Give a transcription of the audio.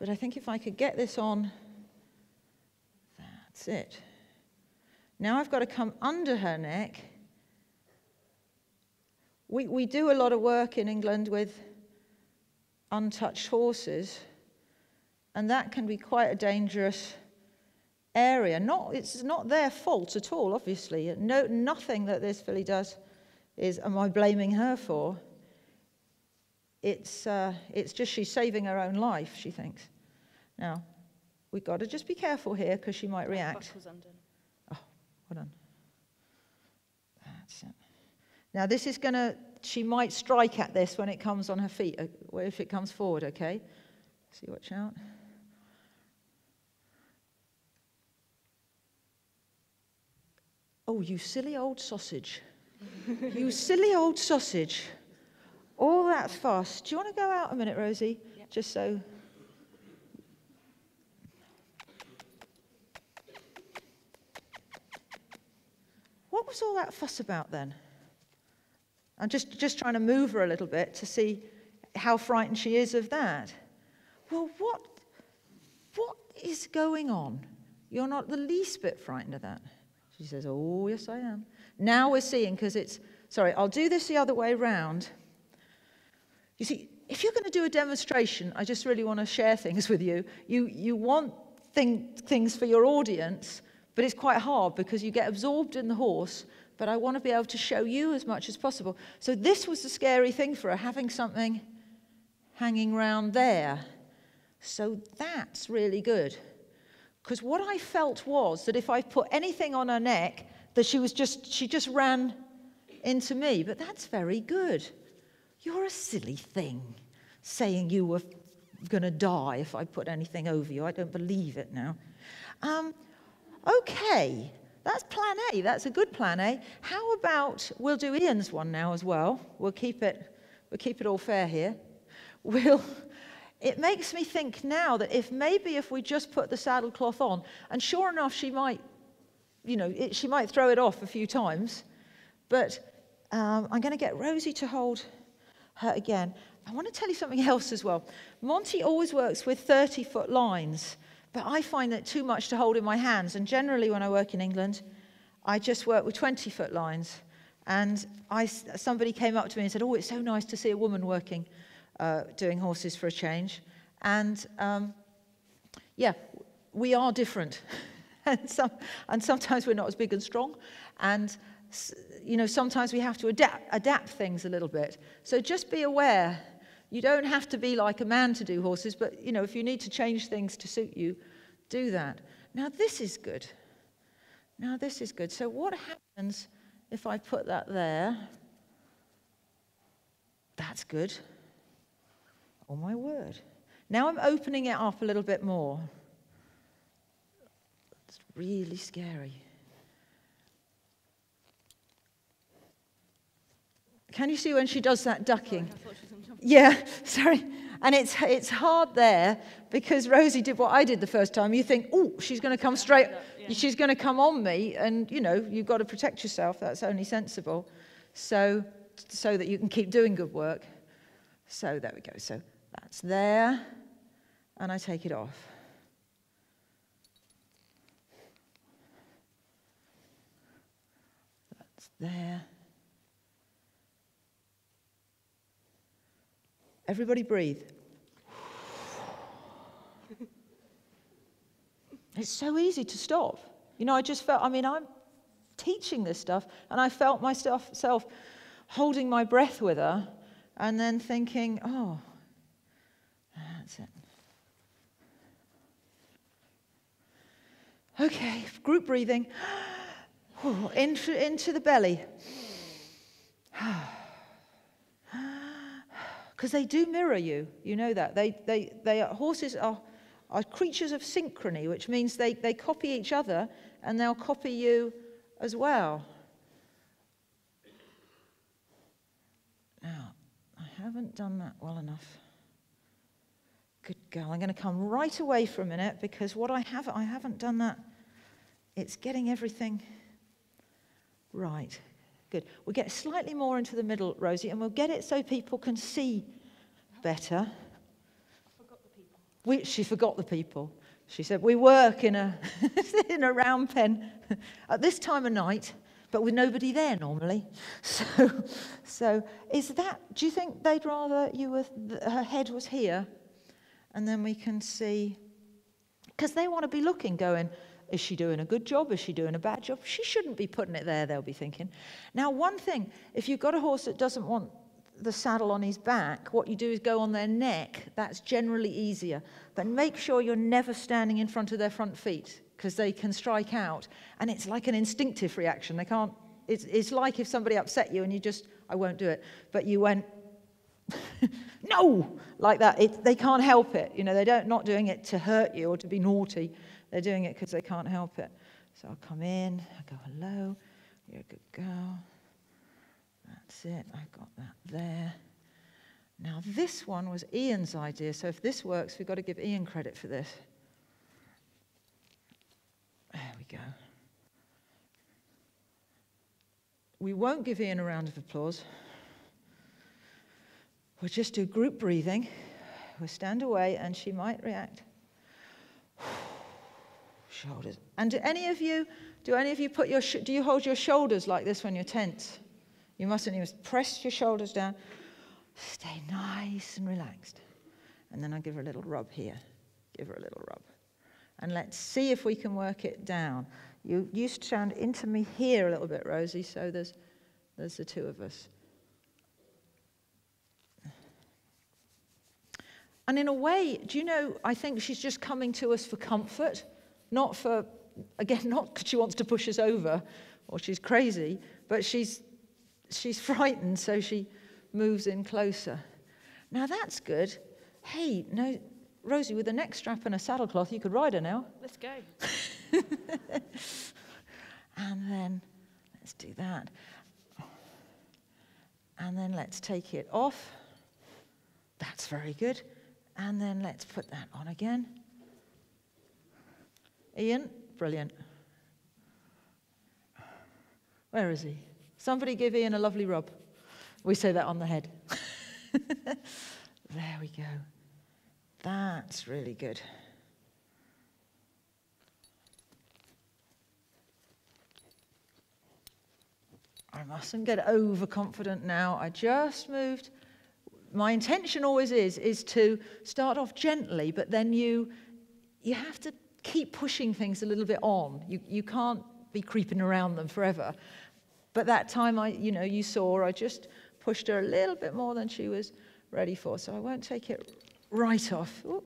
But I think if I could get this on, that's it. Now I've got to come under her neck. We do a lot of work in England with untouched horses, and that can be quite a dangerous area. It's not their fault at all, obviously. Nothing that this filly does am I blaming her for. It's just she's saving her own life, she thinks. Now, we've got to just be careful here because she might react. Oh, hold on. That's it. Now, this is going to, she might strike at this when it comes on her feet, if it comes forward, okay? See, watch out. Oh, you silly old sausage. You silly old sausage. All that fuss. Do you want to go out a minute, Rosie? Yep. Just so. What was all that fuss about then? I'm just trying to move her a little bit to see how frightened she is of that. Well, what is going on? You're not the least bit frightened of that. She says, oh, yes, I am. Now we're seeing, because it's, sorry, I'll do this the other way round. You see, if you're going to do a demonstration, I just really want to share things with you. You want things for your audience, but it's quite hard because you get absorbed in the horse, but I want to be able to show you as much as possible. So this was the scary thing for her, having something hanging round there. So that's really good. Because what I felt was that if I put anything on her neck, that she just ran into me. But that's very good. You're a silly thing, saying you were going to die if I put anything over you. I don't believe it now. Okay, that's plan A. That's a good plan A. How about we'll do Ian's one now as well. We'll keep it all fair here. It makes me think now that if we just put the saddlecloth on, and sure enough, she might throw it off a few times, but I'm going to get Rosie to hold her again. I want to tell you something else as well. Monty always works with 30-foot lines, but I find that too much to hold in my hands, and generally when I work in England, I just work with 20-foot lines. And somebody came up to me and said, oh, it's so nice to see a woman working doing horses for a change. And yeah, we are different. and sometimes we're not as big and strong. And sometimes we have to adapt things a little bit. So just be aware. You don't have to be like a man to do horses, but if you need to change things to suit you, do that. Now this is good. So what happens if I put that there? That's good. Oh my word. Now I'm opening it up a little bit more. It's really scary. Can you see when she does that ducking? I thought she was jumping. Yeah, sorry. And it's hard there because Rosie did what I did the first time. You think, oh, she's going to come straight, she's going to come on me, and you've got to protect yourself. That's only sensible. So that you can keep doing good work. So there we go. So that's there, and I take it off. That's there. Everybody breathe. It's so easy to stop. I just felt, I'm teaching this stuff, and I felt myself holding my breath with her, and then thinking, oh, that's it. Okay, group breathing. Into the belly. Because they do mirror you, you know that. Horses are creatures of synchrony, which means they copy each other, and they'll copy you as well. Now, I haven't done that well enough. Good girl. I'm going to come right away for a minute, because I haven't done that. It's getting everything right. Good. We'll get slightly more into the middle, Rosie, and we'll get it so people can see better. I forgot the people. She forgot the people. She said, we work in a, in a round pen at this time of night, but with nobody there normally. So is that, do you think they'd rather her head was here? And then we can see, because they want to be looking, going, is she doing a good job? Is she doing a bad job? She shouldn't be putting it there, they'll be thinking. Now, one thing, if you've got a horse that doesn't want the saddle on his back, what you do is go on their neck. That's generally easier. But make sure you're never standing in front of their front feet, because they can strike out. And it's like an instinctive reaction. They can't, it's like if somebody upset you and you just, I won't do it. But you went, no, like that. They can't help it. You know, they're not doing it to hurt you or to be naughty. They're doing it because they can't help it. So I'll come in, I'll go, hello, you're a good girl. That's it, I've got that there. Now this one was Ian's idea, so if this works, we've got to give Ian credit for this. There we go. We won't give Ian a round of applause. We'll just do group breathing. We'll stand away and she might react. Shoulders. And do any of you put your, do you hold your shoulders like this when you're tense? You mustn't. You must press your shoulders down. Stay nice and relaxed. And then I'll give her a little rub here. Give her a little rub. And let's see if we can work it down. You stand into me here a little bit, Rosie, so there's the two of us. And in a way, do you know, I think she's just coming to us for comfort, not for, again, not because she wants to push us over or she's crazy, but she's frightened, so she moves in closer. Now that's good. Hey, no, Rosie, with a neck strap and a saddle cloth, you could ride her now. Let's go. And then let's do that. And then let's take it off. That's very good. And then let's put that on again. Ian, brilliant. Where is he? Somebody give Ian a lovely rub. We say that on the head. There we go. That's really good. I mustn't get overconfident now. I just moved. My intention always is to start off gently, but then you have to keep pushing things a little bit on. You can't be creeping around them forever. But that time, you saw, I just pushed her a little bit more than she was ready for, so I won't take it right off. Ooh,